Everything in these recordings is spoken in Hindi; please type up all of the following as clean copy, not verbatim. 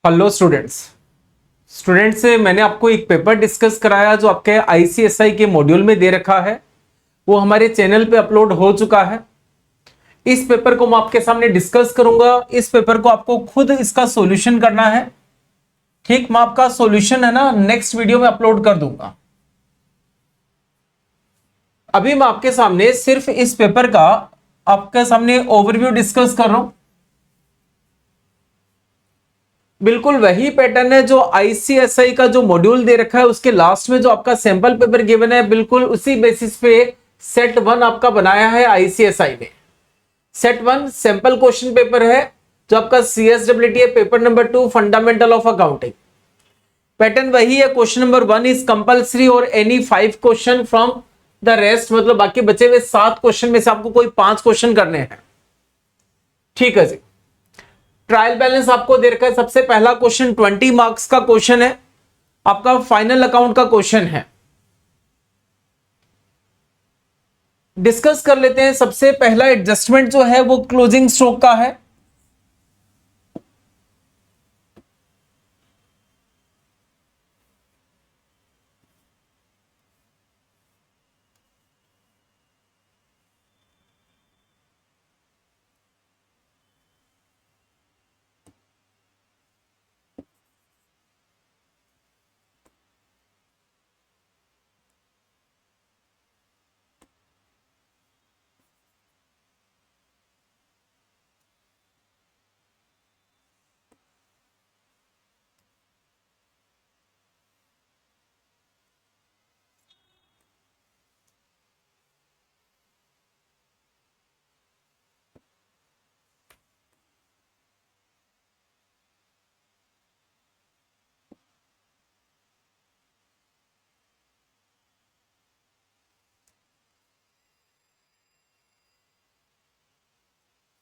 हेलो स्टूडेंट्स से मैंने आपको एक पेपर डिस्कस कराया जो आपके आईसीएसआई के मॉड्यूल में दे रखा है। वो हमारे चैनल पे अपलोड हो चुका है। इस पेपर को मैं आपके सामने डिस्कस करूंगा। इस पेपर को आपको खुद इसका सॉल्यूशन करना है। ठीक, मैं आपका सॉल्यूशन है ना नेक्स्ट वीडियो में अपलोड कर दूंगा। अभी मैं आपके सामने सिर्फ इस पेपर का आपके सामने ओवरव्यू डिस्कस कर रहा हूं। बिल्कुल वही पैटर्न है जो आईसीएसआई का जो मॉड्यूल दे रखा है उसके लास्ट में जो आपका सैंपल पेपर गिवन है, बिल्कुल उसी बेसिस पे सेट 1 आपका बनाया है आईसीएसआई ने। सेट 1 सैंपल क्वेश्चन पेपर है जो आपका सीएसडब्ल्यूटी है, paper number 2 fundamental of accounting. Pattern वही है। क्वेश्चन नंबर 1 इज कंपल्सरी और any 5 question from the rest, मतलब बाकी बचे हुए 7 क्वेश्चन में से आपको कोई 5 क्वेश्चन करने हैं। ठीक है जी। ट्रायल बैलेंस आपको दे रखा है। सबसे पहला क्वेश्चन 20 मार्क्स का क्वेश्चन है, आपका फाइनल अकाउंट का क्वेश्चन है। डिस्कस कर लेते हैं। सबसे पहला एडजस्टमेंट जो है वो क्लोजिंग स्टॉक का है।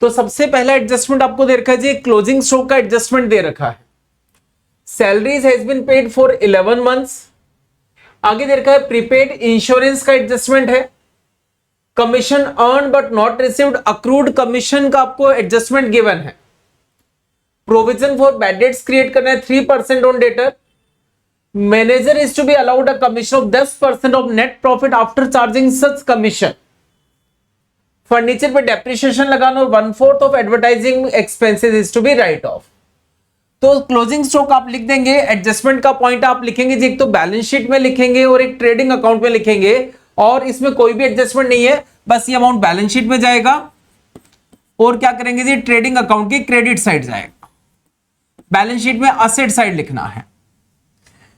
तो सबसे पहला एडजस्टमेंट आपको दे रखा है जी, क्लोजिंग स्टॉक का एडजस्टमेंट दे रखा है। Salaries has been paid for 11 months. आगे दे रखा है प्रीपेड इंश्योरेंस का एडजस्टमेंट है। Commission earn but not received, accrued commission का आपको एडजस्टमेंट गिवन है। Provision for bad debts create करना है 3% on debtor. Manager is to be allowed a commission of 10% of net profit after charging such commission. Furniture पे डेप्रिसिएशन लगाना और 1/4 of advertising expenses is to be write off. तो क्लोजिंग स्टॉक आप लिख देंगे। एडजस्टमेंट का पॉइंट आप लिखेंगे जी, एक तो बैलेंस शीट में लिखेंगे और एक ट्रेडिंग अकाउंट में लिखेंगे, और इसमें कोई भी एडजस्टमेंट नहीं है, बस ये अमाउंट बैलेंस शीट में जाएगा और क्या करेंगे जी, ट्रेडिंग अकाउंट की क्रेडिट साइड जाएगा। बैलेंस शीट में असेट साइड लिखना है।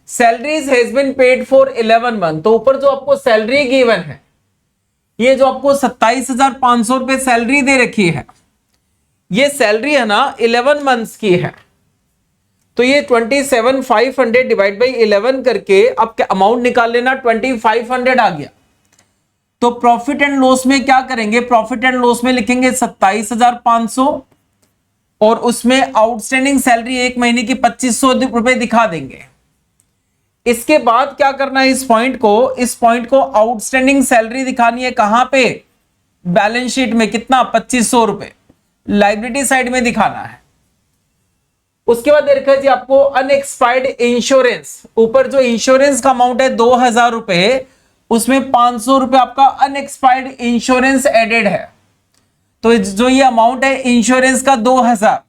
Salaries has been paid for 11 month, तो ऊपर जो आपको सैलरी गिवन है, ये जो आपको 27,500 रुपए सैलरी दे रखी है, ये सैलरी है ना 11 मंथ्स की है। तो ये 27,500 डिवाइड बाई 11 करके आपके अमाउंट निकाल लेना, 2500 आ गया। तो प्रॉफिट एंड लॉस में क्या करेंगे, प्रॉफिट एंड लॉस में लिखेंगे 27,500 और उसमें आउटस्टैंडिंग सैलरी एक महीने की 2500 रुपए दिखा देंगे। इसके बाद क्या करना है, इस पॉइंट को आउटस्टैंडिंग सैलरी दिखानी है। कहां पे, बैलेंस शीट में। कितना, 2500 रुपए लायबिलिटी साइड में दिखाना है। उसके बाद देखा जी आपको अनएक्सपायर्ड इंश्योरेंस, ऊपर जो इंश्योरेंस का अमाउंट है 2000 रुपए, उसमें 500 रुपए आपका अनएक्सपायर्ड इंश्योरेंस एडेड है। तो जो ये अमाउंट है इंश्योरेंस का 2000,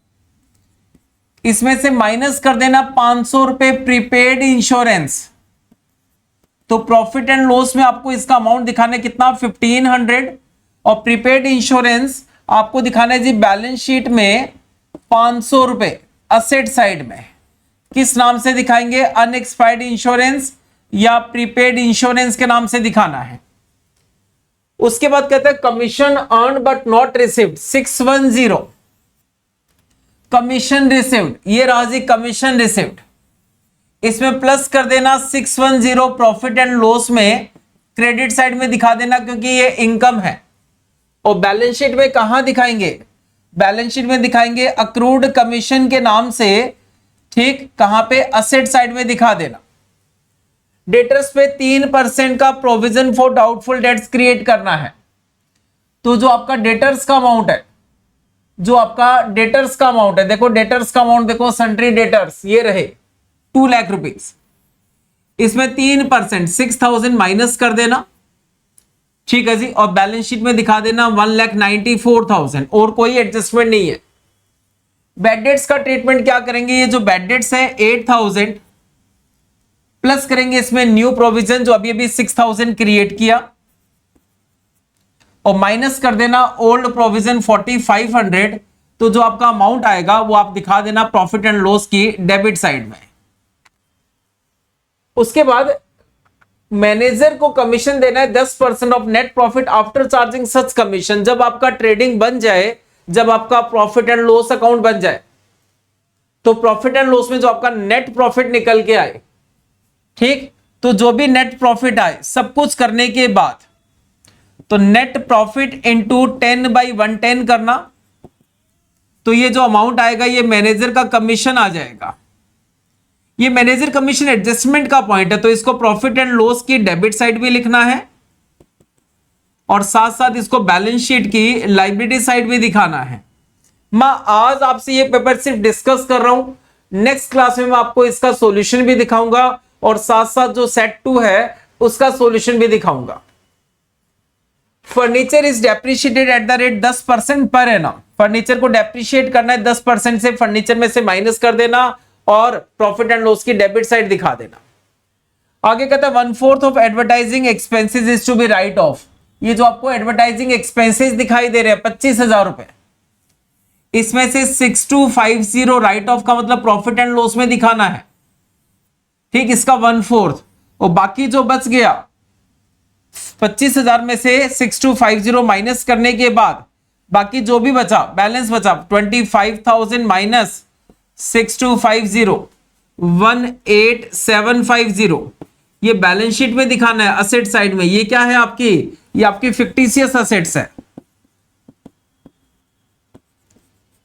इसमें से माइनस कर देना 500 रुपए प्रीपेड इंश्योरेंस। तो प्रॉफिट एंड लॉस में आपको इसका अमाउंट दिखाना है कितना, 1500, और प्रीपेड इंश्योरेंस आपको दिखाना है जी बैलेंस शीट में 500 रुपए असेट साइड में। किस नाम से दिखाएंगे, अनएक्सपायर्ड इंश्योरेंस या प्रीपेड इंश्योरेंस के नाम से दिखाना है। उसके बाद कहते हैं commission earn but not received 610, commission received, ये रहा जी कमीशन रिसीव्ड। इसमें प्लस कर देना 610, प्रॉफिट एंड लॉस में क्रेडिट साइड में दिखा देना क्योंकि ये इनकम है। और बैलेंस शीट में कहां दिखाएंगे, बैलेंस शीट में दिखाएंगे अक्रूड कमीशन के नाम से। ठीक, कहां पे, असेट साइड में दिखा देना। डेटर्स पे 3% का provision for doubtful debts create करना है। तो जो आपका डेटर्स का अमाउंट है जो आपका डेटर्स का अमाउंट है, देखो डेटर्स का अमाउंट देखो, सन्ट्री डेटर्स ये रहे 2 लाख रुपीज, इसमें 3% 6,000 माइनस कर देना, ठीक है जी, और बैलेंस शीट में दिखा देना 1,94,000, और कोई एडजस्टमेंट नहीं है। बैड डेट्स का ट्रीटमेंट क्या करेंगे, ये जो बैड डेट्स है 8,000 प्लस करेंगे इसमें न्यू प्रोविजन जो अभी अभी 6,000 क्रिएट किया, और माइनस कर देना ओल्ड प्रोविजन 4,500, तो जो आपका अमाउंट आएगा वो आप दिखा देना प्रॉफिट एंड लॉस की डेबिट साइड में। उसके बाद मैनेजर को कमीशन देना है 10% of net profit after charging such commission. जब आपका ट्रेडिंग बन जाए, जब आपका प्रॉफिट एंड लॉस अकाउंट बन जाए, तो प्रॉफिट एंड लॉस में जो आपका नेट प्रॉफिट निकल के आए, ठीक, तो जो भी नेट प्रॉफिट आए सब कुछ करने के बाद, तो नेट प्रॉफिट इंटू 10/110 करना, तो ये जो अमाउंट आएगा ये मैनेजर का कमीशन आ जाएगा। ये मैनेजर कमीशन एडजस्टमेंट का पॉइंट है, तो इसको प्रॉफिट एंड लॉस की डेबिट साइड भी लिखना है, और साथ साथ इसको बैलेंस शीट की लायबिलिटी साइड भी दिखाना है। मैं आज आपसे ये पेपर सिर्फ डिस्कस कर रहा हूं, नेक्स्ट क्लास में मैं आपको इसका सॉल्यूशन भी दिखाऊंगा, और साथ साथ जो सेट 2 है उसका सॉल्यूशन भी दिखाऊंगा। Furniture is depreciated at the rate 10% per annum. Furniture को डेप्रिशिएट करना है 10% से, फर्नीचर में से माइनस कर देना और प्रॉफिट एंड लॉस की डेबिट साइड दिखा देना। आगे कहता है 1/4 of advertising expenses is to be write off. ये जो आपको एडवर्टाइजिंग एक्सपेंसेस दिखाई दे रहे हैं 25,000 रुपए, इसमें से 6250 राइट ऑफ का मतलब प्रॉफिट एंड लॉस में दिखाना है, ठीक, इसका 1/4, और बाकी जो बच गया 25,000 में से 6250 माइनस करने के बाद बाकी जो भी बचा, बैलेंस बचा 25,000 माइनस 6250 18750, ये बैलेंस शीट में दिखाना है असेट साइड में। ये क्या है आपकी, ये आपकी फिक्टिशियस असेट्स है,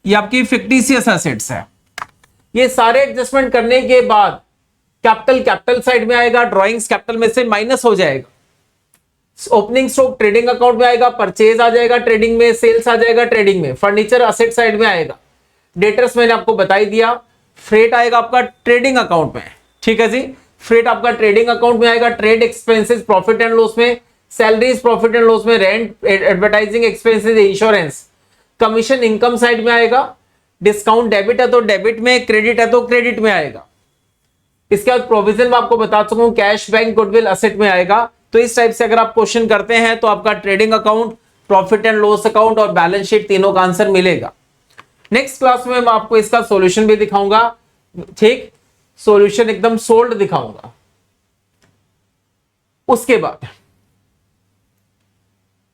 ये आपकी फिक्टिशियस असेट्स है। ये सारे एडजस्टमेंट करने के बाद कैपिटल साइड में आएगा, ड्रॉइंग्स कैपिटल में से माइनस हो जाएगा, ओपनिंग स्टॉक ट्रेडिंग अकाउंट में आएगा, परचेज आ जाएगा ट्रेडिंग में, सेल्स आ जाएगा ट्रेडिंग में, फर्नीचर असेट साइड में आएगा, डेटर्स मैंने आपको बता ही दिया, फ्रेट आएगा आपका ट्रेडिंग अकाउंट में, ठीक है जी, फ्रेट आपका ट्रेडिंग अकाउंट में आएगा, trade expenses profit and loss में, सैलरीज प्रॉफिट एंड लॉस में, rent advertising expenses insurance commission income side में आएगा, डिस्काउंट डेबिट है तो डेबिट में, क्रेडिट है तो क्रेडिट में आएगा। इसके बाद प्रोविजन में आपको बता चुका हूं, कैश बैंक गुडविल असेट में आएगा। तो इस टाइप से अगर आप क्वेश्चन करते हैं तो आपका trading account, profit and loss account और बैलेंस शीट तीनों का आंसर मिलेगा। नेक्स्ट क्लास में मैं आपको इसका सॉल्यूशन भी दिखाऊंगा, ठीक, सॉल्यूशन एकदम सोल्ड दिखाऊंगा। उसके बाद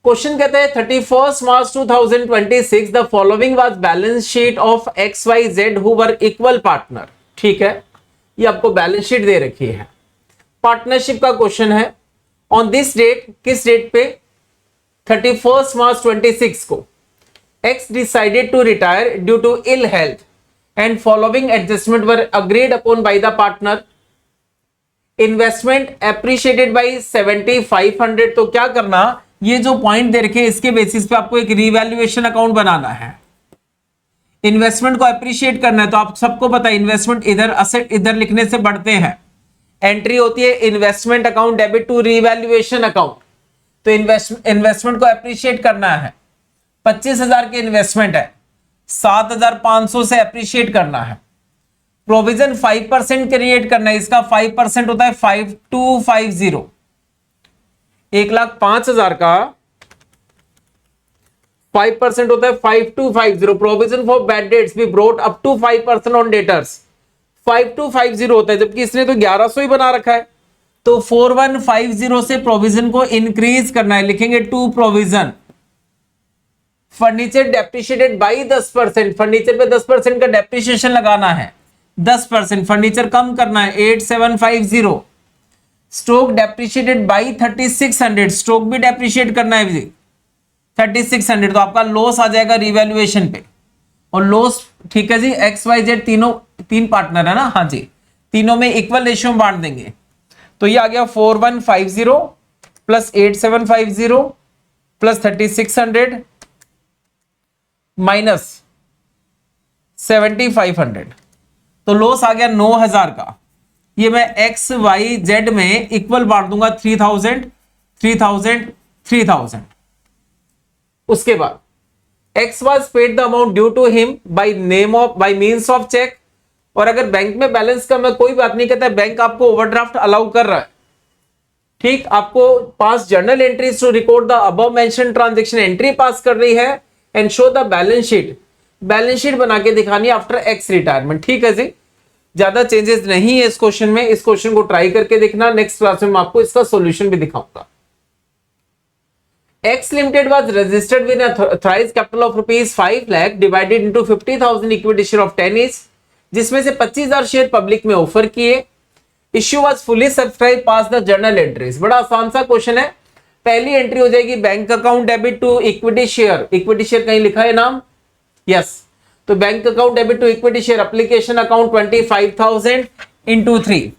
क्वेश्चन कहता है 31 मार्च 2026 the following was balance sheet of XYZ who were equal partner. ठीक है, ये आपको बैलेंस शीट दे रखी है, पार्टनरशिप का क्वेश्चन है। ऑन दिस डेट, किस डेट पे, 31 मार्च 26 को X decided to retire due to ill health and following adjustment were agreed upon by the partner. Investment appreciated by 7,500। तो क्या करना, ये जो पॉइंट दे रखे इसके बेसिस पे आपको एक रिवैल्यूएशन अकाउंट बनाना है, इन्वेस्टमेंट को अप्रिशिएट करना है। तो आप सबको पता है इन्वेस्टमेंट इधर, असेट इधर लिखने से बढ़ते हैं। एंट्री होती है investment account debit to revaluation account. तो इन्वेस्टमेंट को अप्रिशिएट करना है, 25,000 की इन्वेस्टमेंट है, 7,500 से अप्रिशिएट करना है। प्रोविजन 5% क्रिएट करना है, इसका 5% होता है 5250, 1,05,000 का 5% होता है 5250। Provision for bad debts be brought up to 5% on debtors, 5250 होता है, जबकि इसने तो 1100 ही बना रखा है। तो 4150 से प्रोविजन को इंक्रीज करना है, लिखेंगे to provision. Furniture depreciated by 10%, furniture पे 10% का डेप्रिशिएशन लगाना है, 10% फर्नीचर कम करना है 8750। स्टॉक डेप्रिशिएटेड बाई 3600, स्टॉक भी डेप्रिशिएट करना है 3600। तो आपका लॉस आ जाएगा रिवैल्यूएशन पे, और लॉस, ठीक है जी, XYZ तीन पार्टनर है ना, हाँ जी, तीनों में इक्वल रेशियो में बांट देंगे। तो ये आ गया 4150 प्लस 8750 प्लस 3600 माइनस 7500, तो लॉस आ गया 9000 का। ये मैं एक्स वाई जेड में इक्वल बांट दूंगा 3000 3000 3000। उसके बाद X was paid the amount due to him by means of cheque. और अगर बैंक में बैलेंस कम है कोई बात नहीं, कहता है बैंक आपको ओवरड्राफ्ट अलाउ कर रहा है, ठीक, आपको pass journal entries to record the above mention transaction entry pass कर रही है and show the balance sheet बना के दिखानी आफ्टर एक्स रिटायरमेंट। ठीक है जी, ज्यादा चेंजेस नहीं है इस क्वेश्चन में। इस क्वेश्चन को ट्राई करके देखना, नेक्स्ट क्लास में मैं आपको इसका सॉल्यूशन भी दिखाऊंगा। X Limited was registered with an authorized capital of ₹5 lakh divided into 50,000 equity share of 10 each, जिसमें से 25,000 शेयर पब्लिक में ऑफर किए। Issue was fully subscribe, pass the journal entries. बड़ा आसान सा क्वेश्चन है। पहली एंट्री हो जाएगी bank account debit to equity share. Equity share कहीं लिखा है नाम? यस, तो bank account debit to equity share application account 25,000 into 3।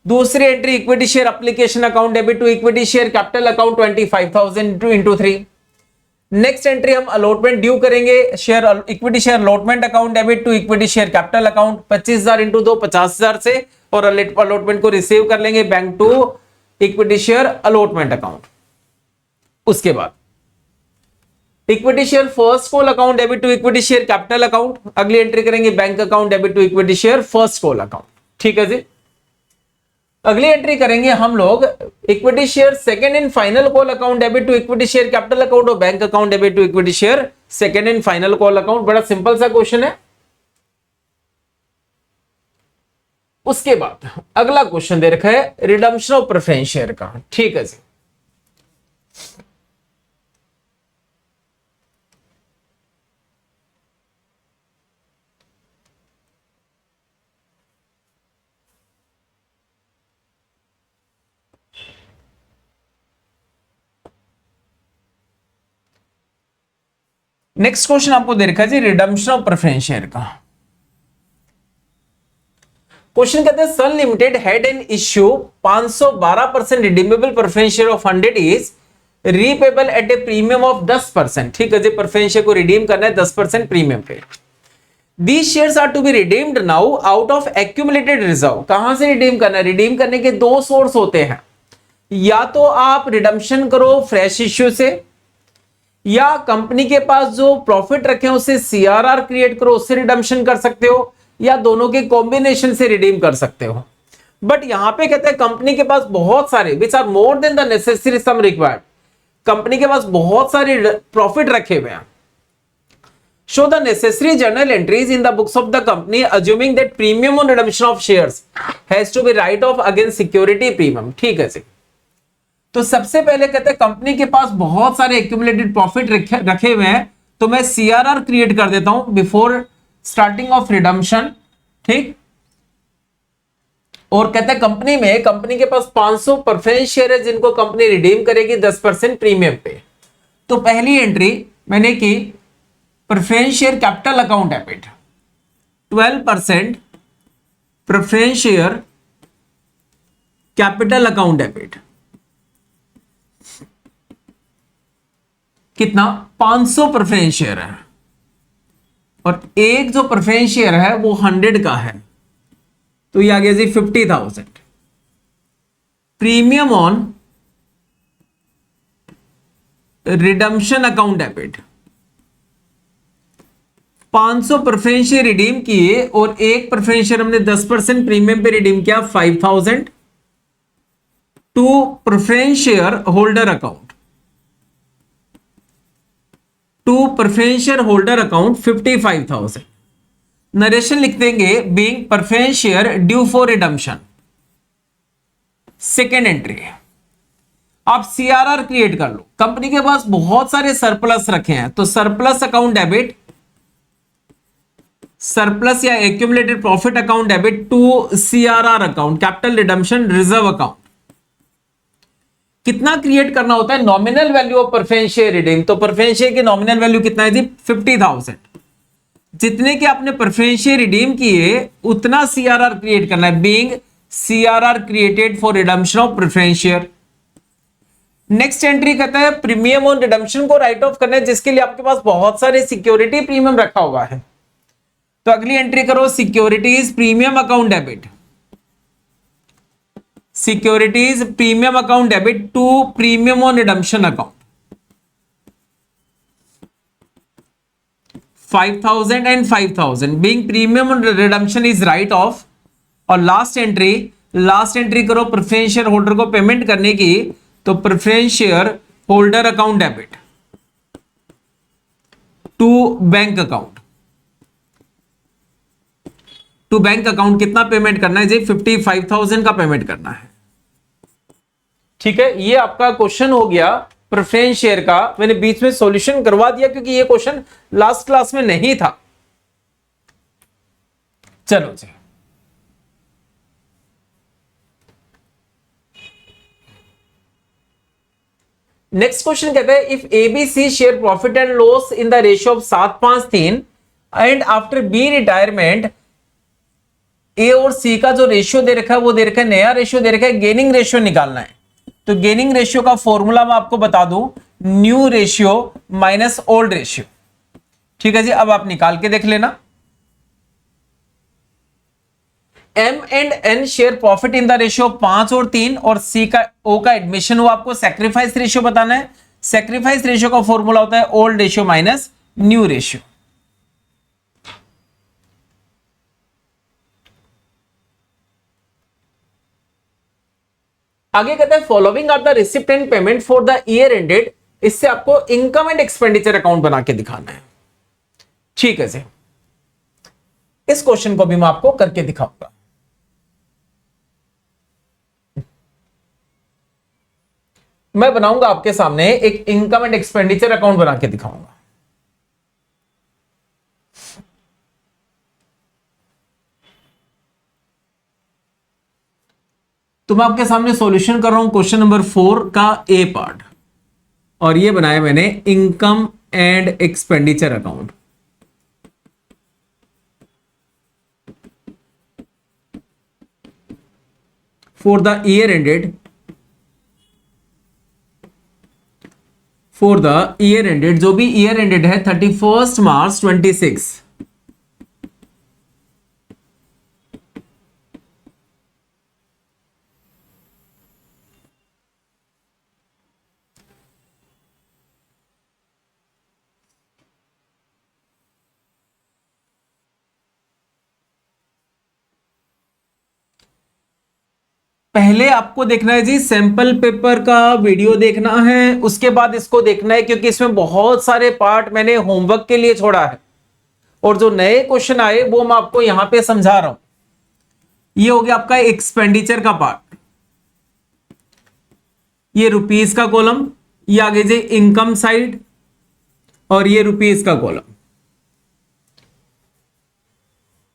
दूसरी entry equity share application account debit to equity share capital account 25,000 into 3। Next entry हम अलॉटमेंट ड्यू करेंगे, share equity share allotment account debit to equity share capital account 25,000 into 2 50,000 से, और अलॉटमेंट को रिसीव कर लेंगे bank to equity share allotment account. उसके बाद equity share first call account debit to equity share capital account. अगली एंट्री करेंगे bank account debit to equity share first call account. ठीक है जी, अगली एंट्री करेंगे हम लोग equity share second in final call account debit to equity share capital account और bank account debit to equity share second in final call account. बड़ा सिंपल सा क्वेश्चन है। उसके बाद अगला क्वेश्चन दे रखा है रिडम्पशन ऑफ प्रेफरेंस शेयर का। ठीक है जी, नेक्स्ट क्वेश्चन आपको दे रखा है जी रिडम्पशन ऑफ प्रेफरेंस शेयर का। क्वेश्चन कहते हैं Sun Limited had an issue 512% redeemable preference share of 100 is repayable at a premium of 10%। ठीक है जी, प्रेफरेंस शेयर को रिडीम करना है 10% प्रीमियम पे। These shares are to be redeemed now out of accumulated reserve. कहां से रिडीम करना है? रिडीम करने के दो सोर्स होते हैं, या तो आप रिडम्पशन करो फ्रेश इश्यू से, या कंपनी के पास जो प्रॉफिट रखे हैं उससे सीआरआर क्रिएट करो, उससे रिडम्पशन कर सकते हो, या दोनों के कॉम्बिनेशन से रिडीम कर सकते हो। बट यहां पे कहते हैं कंपनी के पास बहुत सारे which are more than the necessary sum required, company के पास बहुत सारे प्रॉफिट रखे हुए हैं। Show the necessary journal entries in the books of the company assuming that premium on redemption of shares has to be write off against security premium. ठीक है जी, तो सबसे पहले कहते हैं कंपनी के पास बहुत सारे एक्यूमुलेटेड प्रॉफिट रखे हुए हैं, तो मैं सीआरआर क्रिएट कर देता हूं बिफोर स्टार्टिंग ऑफ रिडम्पशन। ठीक, और कहते हैं कंपनी के पास 500 प्रेफरेंस शेयर है जिनको कंपनी रिडीम करेगी 10% प्रीमियम पे। तो पहली एंट्री मैंने की preference share capital account debit 12% preference share capital account debit कितना? 500 प्रेफरेंस शेयर है, और एक जो प्रेफरेंस शेयर है वो 100 का है, तो ये आ गया जी 50,000 premium on redemption account debit. 500 preference share redeem किए और एक प्रेफरेंस शेयर हमने 10% प्रीमियम पे रिडीम किया 5,000 to preference share holder account, to preference share holder account 55,000। Narration लिख देंगे being preference share due for redemption. Second entry आप सीआरआर क्रिएट कर लो। कंपनी के पास बहुत सारे सरप्लस रखे हैं, तो सरप्लस अकाउंट डेबिट, सरप्लस या accumulated profit account debit to CRR account capital redemption reserve account. कितना क्रिएट करना होता है? Nominal value of preference share redeem. तो प्रेफरेंस शेयर की नॉमिनल वैल्यू कितना है जी? 50,000। जितने के आपने प्रेफरेंस शेयर रिडीम किए उतना सीआरआर क्रिएट करना है, being CRR created for redemption of preference share. Next entry कहता है प्रीमियम ऑन रिडम्पशन को राइट ऑफ करना है, जिसके लिए आपके पास बहुत सारे सिक्योरिटी प्रीमियम रखा हुआ है। तो अगली एंट्री करो, securities premium account debit, securities premium account debit to premium on redemption account 5,000 and 5,000 being premium on redemption is write off। और लास्ट एंट्री करो प्रेफरेंस शेयर होल्डर को पेमेंट करने की, तो preference share holder account debit to bank account, to bank account कितना पेमेंट करना है जी? 55,000 का पेमेंट करना है। ठीक है, ये आपका क्वेश्चन हो गया प्रेफरेंस शेयर का। मैंने बीच में सॉल्यूशन करवा दिया क्योंकि ये क्वेश्चन लास्ट क्लास में नहीं था। चलो जी, नेक्स्ट क्वेश्चन कहता है if A B C share profit and loss in the ratio of 7:5:3 and after B retirement A और सी का जो रेशियो दे रखा है वो दे रखा है, नया रेशियो दे रखा है, गेनिंग रेशियो निकालना है। तो गेनिंग रेशियो का फॉर्मूला मैं आपको बता दूं, new ratio minus old ratio. ठीक है जी, अब आप निकाल के देख लेना। M and N share profit in the ratio 5 और 3 और सी का ओ का एडमिशन हो, आपको सेक्रीफाइस रेशियो बताना है। सेक्रीफाइस रेशियो का फॉर्मूला होता है old ratio minus new ratio. आगे कहता है following are the receipt and payment for the year ended. इससे आपको इनकम एंड एक्सपेंडिचर अकाउंट बना के दिखाना है। ठीक है जी, इस क्वेश्चन को भी मैं आपको करके दिखाऊंगा। मैं बनाऊंगा आपके सामने एक इनकम एंड एक्सपेंडिचर अकाउंट बना के दिखाऊंगा। तो मैं आपके सामने सॉल्यूशन कर रहा हूं क्वेश्चन नंबर 4 का ए पार्ट, और ये बनाया मैंने income and expenditure account. For the year ended, जो भी ईयर एंडेड है 31 मार्च 26। पहले आपको देखना है जी सैंपल पेपर का वीडियो देखना है, उसके बाद इसको देखना है क्योंकि इसमें बहुत सारे पार्ट मैंने होमवर्क के लिए छोड़ा है और जो नए क्वेश्चन आए वो मैं आपको यहां पे समझा रहा हूं। ये हो गया आपका एक्सपेंडिचर का पार्ट, ये रुपीस का कॉलम, ये आगे जी इनकम साइड और ये रुपीस का कॉलम।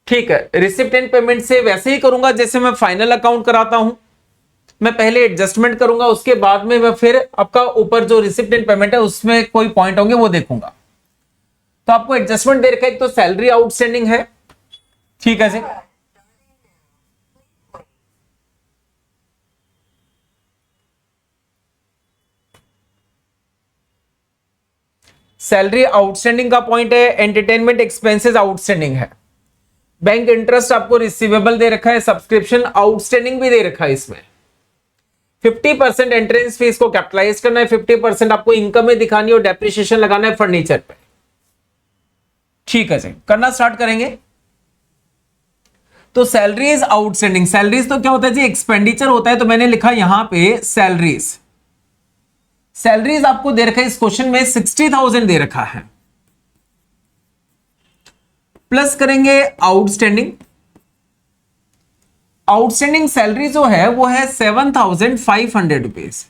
ठीक है, रिसिप्ट एंड पेमेंट से वैसे ही करूंगा जैसे मैं फाइनल अकाउंट कराता हूं। मैं पहले एडजस्टमेंट करूंगा, उसके बाद में मैं फिर आपका ऊपर जो रिसिप्ट एंड पेमेंट है उसमें कोई पॉइंट होंगे वो देखूंगा। तो आपको एडजस्टमेंट दे रखा है, एक तो सैलरी आउटस्टैंडिंग है। ठीक है जी, सैलरी आउटस्टैंडिंग का पॉइंट है, एंटरटेनमेंट एक्सपेंसेस आउटस्टैंडिंग है, बैंक इंटरेस्ट आपको रिसीवेबल दे रखा है, सब्सक्रिप्शन आउटस्टैंडिंग भी दे रखा है। इसमें 50% एंट्रेंस फीस को कैपिटलाइज करना है, 50% आपको इनकम में दिखानी है और डेप्रिसिएशन लगाना है फर्नीचर पे। ठीक है जी, करना स्टार्ट करेंगे। तो सैलरीज आउटस्टैंडिंग, सैलरीज तो क्या होता है जी एक्सपेंडिचर होता है, तो मैंने लिखा यहां पे सैलरीज। सैलरीज आपको दे रखा है इस क्वेश्चन में 60,000 दे रखा है, प्लस करेंगे आउटस्टैंडिंग। आउटस्टैंडिंग सैलरी जो है वो है 7,500 रुपीज,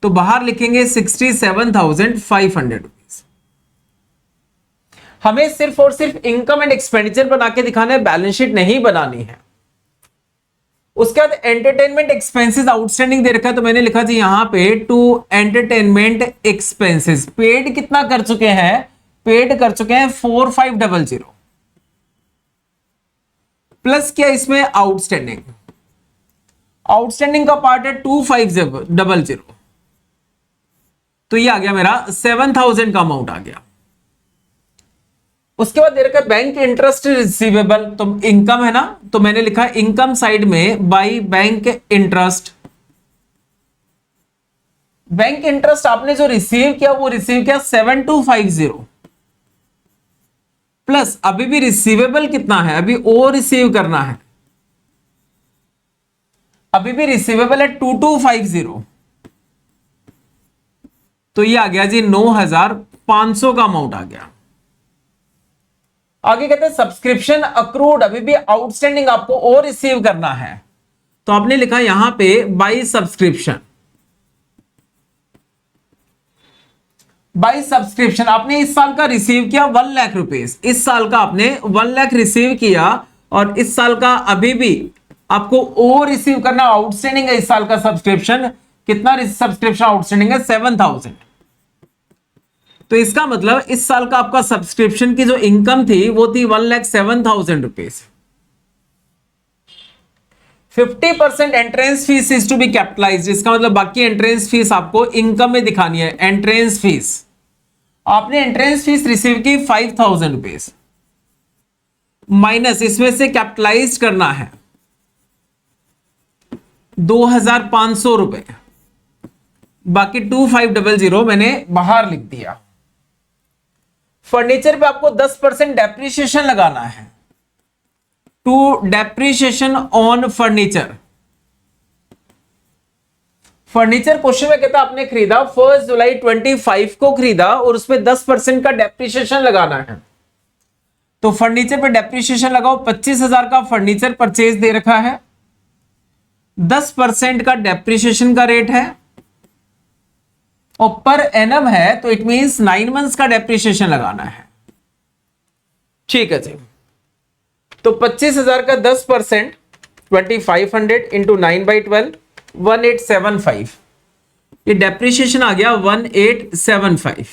तो बाहर लिखेंगे 67,500 रुपीज। हमें सिर्फ और सिर्फ इनकम एंड एक्सपेंडिचर बना के दिखाना है, बैलेंस शीट नहीं बनानी है। उसके बाद एंटरटेनमेंट एक्सपेंसेस आउटस्टैंडिंग दे रखा है, तो मैंने लिखा जी यहां पे टू एंटरटेनमेंट एक्सपेंसेस। पेड कितना कर चुके हैं? पेड कर चुके हैं 4500, प्लस क्या इसमें आउटस्टैंडिंग, आउटस्टैंडिंग का पार्ट है 2500, तो ये आ गया मेरा 7,000 का अमाउंट आ गया। उसके बाद दे रखा है बैंक इंटरेस्ट रिसीवेबल, तो इनकम है ना, तो मैंने लिखा इनकम साइड में by bank interest. Bank interest आपने जो रिसीव किया वो रिसीव किया 7250 प्लस अभी भी रिसीवेबल कितना है, अभी और रिसीव करना है, अभी भी रिसीवेबल है 2250, तो ये आ गया जी 9500 का अमाउंट आ गया। आगे कहते हैं सब्सक्रिप्शन अक्रूड, अभी भी आउटस्टैंडिंग आपको और रिसीव करना है, तो आपने लिखा यहां पे बाई सब्सक्रिप्शन। बाई सब्सक्रिप्शन आपने इस साल का रिसीव किया 1 लाख रुपीस, इस साल का आपने 1 लाख रिसीव किया और इस साल का अभी भी आपको और रिसीव करना आउटस्टैंडिंग है। इस साल का सब्सक्रिप्शन कितना सब्सक्रिप्शन आउटस्टैंडिंग है 7000, तो इसका मतलब इस साल का आपका सब्सक्रिप्शन की जो इनकम थी वो थी 1,07,000 rupees. 50% entrance fees is to be capitalised, इसका मतलब बाकी एंट्रेंस फीस आपको इनकम में दिखानी है। एंट्रेंस फीस आपने एंट्रेंस फीस रिसीव की 5,000 रुपीज, माइनस इसमें से कैपिटलाइज करना है 2,500 रुपए, बाकी 2,500 मैंने बाहर लिख दिया। फर्नीचर पे आपको 10% डेप्रिसिएशन लगाना है, to depreciation on furniture. Furniture question में कहता आपने खरीदा 1 जुलाई 25 को खरीदा और उसमें 10% का डेप्रिसिएशन लगाना है, तो फर्नीचर पे डेप्रिसिएशन लगाओ। 25,000 का फर्नीचर परचेज दे रखा है, 10% का डेप्रिसिएशन का रेट है और पर एनम है, तो इट मींस 9 मंथ्स का डेप्रिसिएशन लगाना है। ठीक है जी, तो 25,000 का 10% 2500 इंटू 9/12 1875, ये डेप्रिसिएशन आ गया 1875।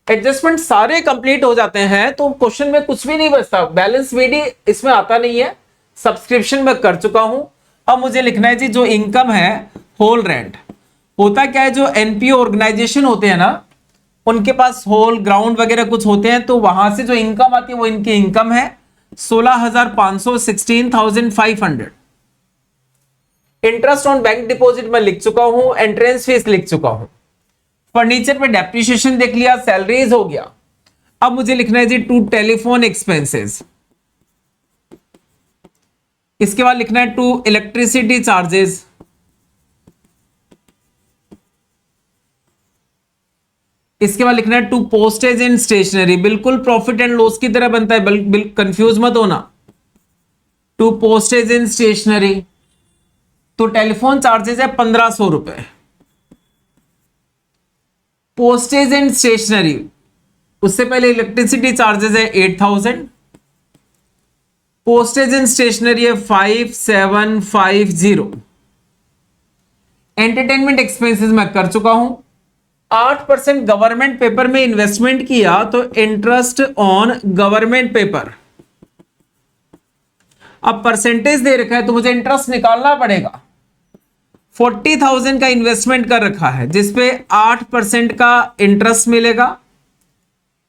एडजस्टमेंट सारे कंप्लीट हो जाते हैं तो क्वेश्चन में कुछ भी नहीं बचता, बैलेंस वीडी इसमें आता नहीं है। सब्सक्रिप्शन में कर चुका हूं, अब मुझे लिखना है जी जो इनकम है होल रेंट। होता क्या है, जो एनपीओ ऑर्गेनाइजेशन होते हैं ना, उनके पास होल ग्राउंड वगैरह कुछ होते हैं, तो वहां से जो इनकम आती है वो इनकी इनकम है 16,500 16,500। इंटरेस्ट ऑन बैंक डिपॉजिट में लिख चुका हूं, एंट्रेंस फीस लिख चुका हूं, फर्नीचर पे डेप्रिसिएशन देख लिया, सैलरीज हो गया। अब मुझे लिखना है जी टू टेलीफोन एक्सपेंसेस, इसके बाद लिखना है टू इलेक्ट्रिसिटी चार्जेस, इसके बाद लिखना है टू पोस्टेज एंड स्टेशनरी। बिल्कुल प्रॉफिट एंड लॉस की तरह बनता है, कंफ्यूज मत होना। टू पोस्टेज एंड स्टेशनरी, तो टेलीफोन चार्जेस है 1500 रुपए, पोस्टेज एंड स्टेशनरी उससे पहले इलेक्ट्रिसिटी चार्जेस है 8000, पोस्टेज एंड स्टेशनरी है 5750। एंटरटेनमेंट एक्सपेंसेस मैं कर चुका हूं। 8% गवर्नमेंट पेपर में इन्वेस्टमेंट किया तो इंटरेस्ट ऑन गवर्नमेंट पेपर। अब परसेंटेज दे रखा है तो मुझे इंटरेस्ट निकालना पड़ेगा। 40,000 का इन्वेस्टमेंट कर रखा है जिसपे 8% का इंटरेस्ट मिलेगा।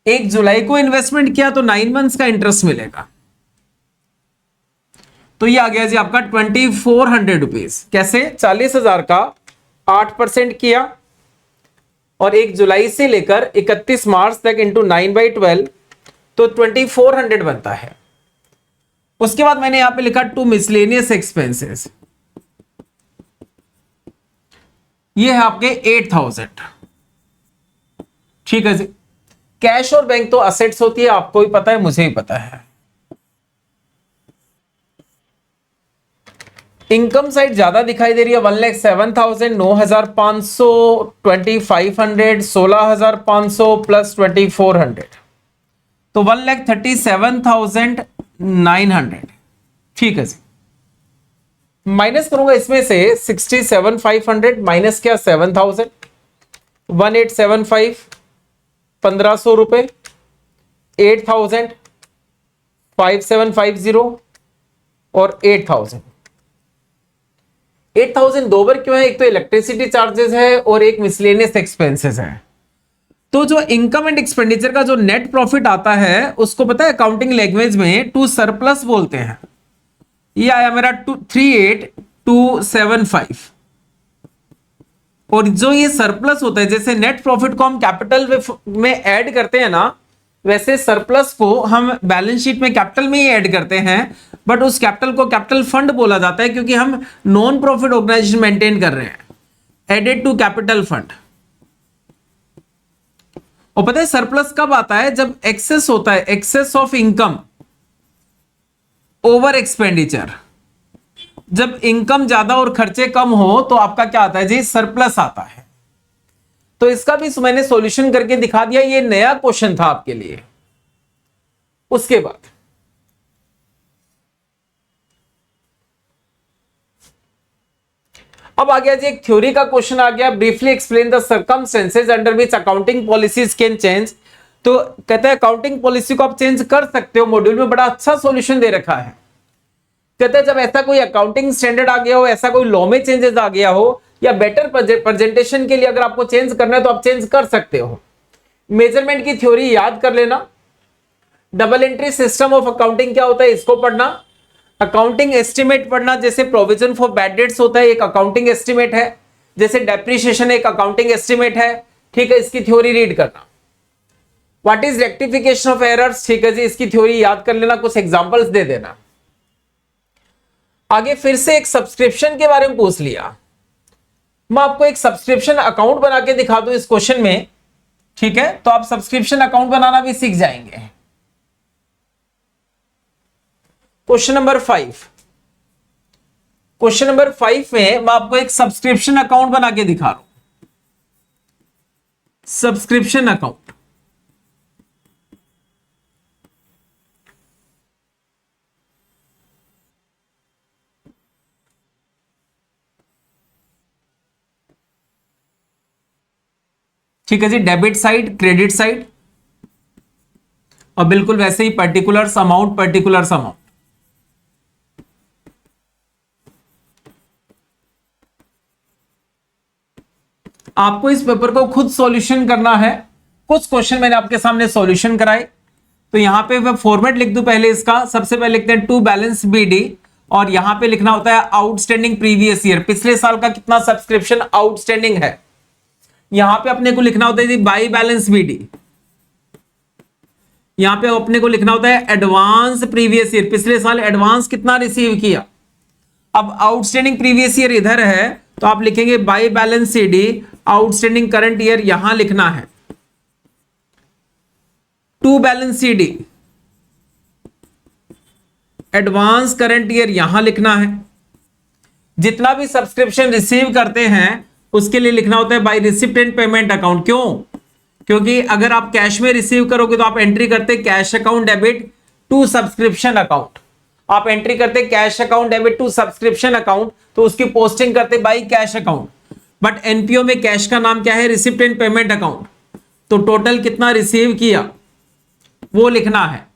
1 जुलाई को इन्वेस्टमेंट किया तो 9 मंथ्स का इंटरेस्ट मिलेगा। तो ये आ गया जी आपका 2400 रुपीज। कैसे? 40,000 का 8% किया और 1 जुलाई से लेकर 31 मार्च तक इंटू 9/12 तो 2400 बनता है। उसके बाद मैंने यहां पे लिखा टू मिसलेनियस एक्सपेंसेस, ये है आपके 8000। ठीक है जी। कैश और बैंक तो असेट्स होती है, आपको भी पता है, मुझे भी पता है। इनकम साइड ज्यादा दिखाई दे रही है, 1,07,000, 9,500, 2,500, 16,500 प्लस 2,400 तो 1,37,900। ठीक है जी। माइनस करूंगा इसमें से 67,500 माइनस क्या 7,000, 1,875 1500 रुपए, 8,000 5,750 और 8,000। 8,000 दो बार क्यों है? एक तो इलेक्ट्रिसिटी चार्जेस है और एक मिसलेनियस एक्सपेंसेस है। तो जो इनकम एंड एक्सपेंडिचर का जो नेट प्रॉफिट आता है उसको पता है अकाउंटिंग लैंग्वेज में टू सरप्लस बोलते हैं। ये आया मेरा 38275। और जो ये सरप्लस होता है, जैसे नेट प्रॉफिट को हम कैपिटल में ऐड करते हैं ना, वैसे सरप्लस को हम बैलेंस शीट में कैपिटल में ही ऐड करते हैं, बट उस कैपिटल को कैपिटल फंड बोला जाता है क्योंकि हम नॉन प्रॉफिट ऑर्गेनाइजेशन मेंटेन कर रहे हैं, एडेड टू कैपिटल फंड। और पता है सरप्लस कब आता है? जब एक्सेस होता है, excess of income over expenditure. जब इनकम ज्यादा और खर्चे कम हो तो आपका क्या आता है जी? सरप्लस आता है। तो इसका भी मैंने सॉल्यूशन करके दिखा दिया, ये नया क्वेश्चन था आपके लिए। उसके बाद अब आ गया जी एक थ्योरी का क्वेश्चन आ गया, briefly explain the circumstances under which accounting policies can change. तो कहते हैं अकाउंटिंग पॉलिसी को आप चेंज कर सकते हो। मॉड्यूल में बड़ा अच्छा सॉल्यूशन दे रखा है। कहते हैं जब ऐसा कोई अकाउंटिंग स्टैंडर्ड आ गया हो, ऐसा कोई लॉ में चेंजेस आ गया हो, या बेटर प्रेजेंटेशन के लिए अगर आपको चेंज करना है तो आप चेंज कर सकते हो। मेजरमेंट की थ्योरी याद कर लेना। Double entry system of accounting क्या होता है, इसको पढ़ना। अकाउंटिंग एस्टिमेट पढ़ना, जैसे प्रोविजन फॉर बैड डेट्स होता है, एक अकाउंटिंग एस्टिमेट है। जैसे डेप्रिसिएशन एक अकाउंटिंग एस्टिमेट है, ठीक है, इसकी थ्योरी रीड करना। What is rectification of errors, ठीक है जी, इसकी थ्योरी याद कर लेना, कुछ एग्जांपल्स दे देना। आगे फिर से एक सब्सक्रिप्शन के बारे में पूछ लिया। मैं आपको एक सब्सक्रिप्शन अकाउंट बना के दिखा दूं इस क्वेश्चन में, ठीक है, तो आप सब्सक्रिप्शन अकाउंट बनाना भी सीख जाएंगे। क्वेश्चन नंबर 5, क्वेश्चन नंबर 5 में मैं आपको एक सब्सक्रिप्शन अकाउंट बना के दिखा रहा हूं। सब्सक्रिप्शन अकाउंट, ठीक है जी, डेबिट साइड, क्रेडिट साइड, और बिल्कुल वैसे ही पर्टिकुलर्स अमाउंट, पर्टिकुलर्स अमाउंट। आपको इस पेपर को खुद सॉल्यूशन करना है। कुछ क्वेश्चन मैंने आपके सामने सॉल्यूशन कराए, तो यहां पे मैं फॉर्मेट लिख दूं पहले इसका। सबसे पहले लिखते हैं टू बैलेंस बीडी, और यहां पे लिखना होता है आउटस्टैंडिंग प्रीवियस ईयर, पिछले साल का कितना सब्सक्रिप्शन आउटस्टैंडिंग है। यहां पे अपने को लिखना होता है बाई बैलेंस बीडी, यहां पे अपने को लिखना होता है एडवांस प्रीवियस ईयर, पिछले साल एडवांस कितना रिसीव किया। अब आउटस्टैंडिंग प्रीवियस ईयर इधर है, तो आप लिखेंगे by balance CD outstanding current year, यहां लिखना है। To balance CD advance current year, यहां लिखना है। जितना भी सब्सक्रिप्शन रिसीव करते हैं उसके लिए लिखना होता है बाई रिसिप्टेंट पेमेंट अकाउंट। क्यों? क्योंकि अगर आप कैश में रिसीव करोगे तो आप एंट्री करते cash account debit to subscription account. आप एंट्री करते cash account debit to subscription account, तो उसकी पोस्टिंग करते by cash account. But NPO में कैश का नाम क्या है? Receipt and payment account. तो टोटल कितना रिसीव किया वो लिखना है।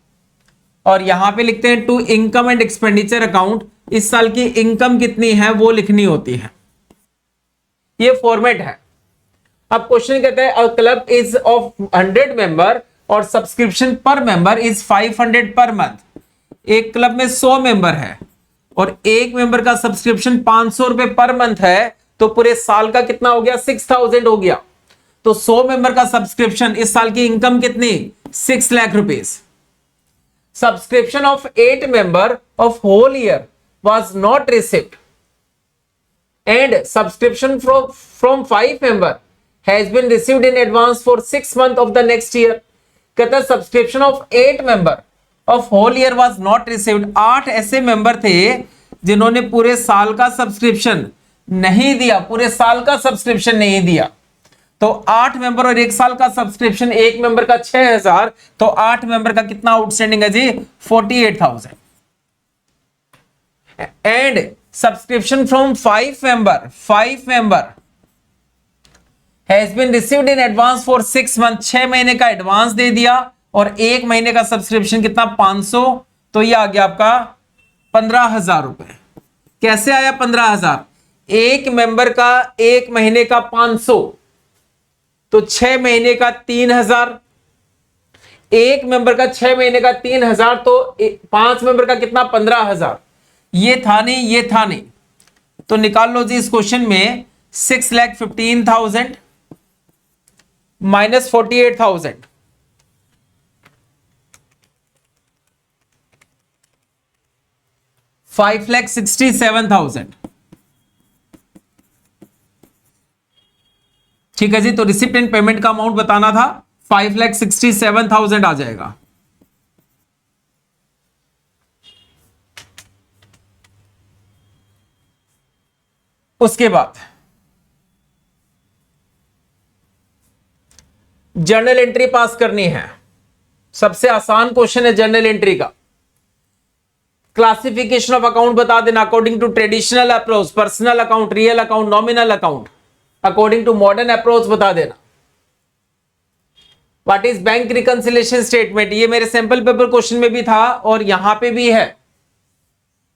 और यहां पे लिखते हैं to income and expenditure account, इस साल की इनकम कितनी है वो लिखनी होती है। ये फॉर्मेट है। अब क्वेश्चन कहता है a club is of 100 member और सब्सक्रिप्शन पर मेंबर इज 500 पर मंथ। एक क्लब में 100 मेंबर है और एक मेंबर का सब्सक्रिप्शन 500 रुपए पर मंथ है, तो पूरे साल का कितना हो गया? 6000 हो गया। तो 100 मेंबर का सब्सक्रिप्शन, इस साल की इनकम कितनी? 6 lakh rupees. Subscription of 8 member of whole year was not received and subscription from 5 member has been received in advance for 6 months of the next year। कहता है subscription of 8 member of whole year was not received. 8 ऐसे मेंबर थे जिन्होंने पूरे साल का सब्सक्रिप्शन नहीं दिया, पूरे साल का सब्सक्रिप्शन नहीं दिया। तो 8 मेंबर और एक साल का सब्सक्रिप्शन, एक मेंबर का 6000, तो 8 मेंबर का कितना आउटस्टैंडिंग है जी? 48,000। And subscription from 5 member has been received in advance for 6 months। 6 महीने का एडवांस दे दिया और एक महीने का सब्सक्रिप्शन कितना? 500, तो ये आ गया आपका 15,000 रुपए। कैसे आया 15,000? एक मेंबर का एक महीने का 500, तो 6 महीने का 3000, एक मेंबर का 6 महीने का 3000, तो 5 मेंबर का कितना 15,000। ये था नहीं, ये था नहीं, तो निकाल लो जी इस क्वेश्चन में 6,15,000 माइनस 48,000, 5,67,000। ठीक है जी, तो रिसिप्टेंट पेमेंट का अमाउंट बताना था, 5,67,000 आ जाएगा। उसके बाद जर्नल एंट्री पास करनी है। सबसे आसान क्वेश्चन है जर्नल एंट्री का। क्लासिफिकेशन ऑफ अकाउंट बता देना according to traditional approach, personal account, real account, nominal account. According to modern approach बता देना। What is bank reconciliation statement, ये मेरे सैंपल पेपर क्वेश्चन में भी था और यहां पे भी है।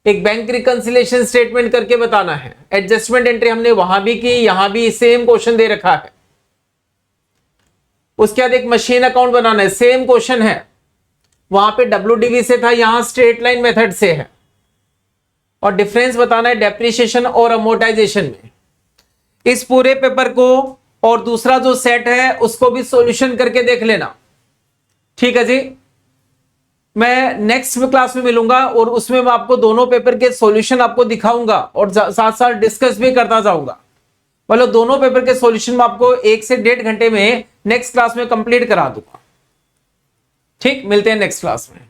एक बैंक रिकंसिलिएशन स्टेटमेंट करके बताना है। एडजस्टमेंट एंट्री हमने वहां भी की, यहां भी सेम क्वेश्चन दे रखा है। उसके बाद एक मशीन अकाउंट बनाना है, सेम क्वेश्चन है। वहां पे WDV से था, यहां स्ट्रेट लाइन मेथड से है। और डिफरेंस बताना है डेप्रिसिएशन और अमोर्टाइजेशन में। इस पूरे पेपर को और दूसरा जो सेट है उसको भी सॉल्यूशन करके देख लेना। ठीक है जी, मैं नेक्स्ट क्लास में मिलूंगा और उसमें मैं आपको दोनों पेपर के सॉल्यूशन आपको दिखाऊंगा और साथ साथ डिस्कस भी करता जाऊंगा। मतलब दोनों पेपर के सॉल्यूशन में आपको 1 से 1.5 घंटे में नेक्स्ट क्लास में कंप्लीट करा दूंगा। ठीक, मिलते हैं नेक्स्ट क्लास में।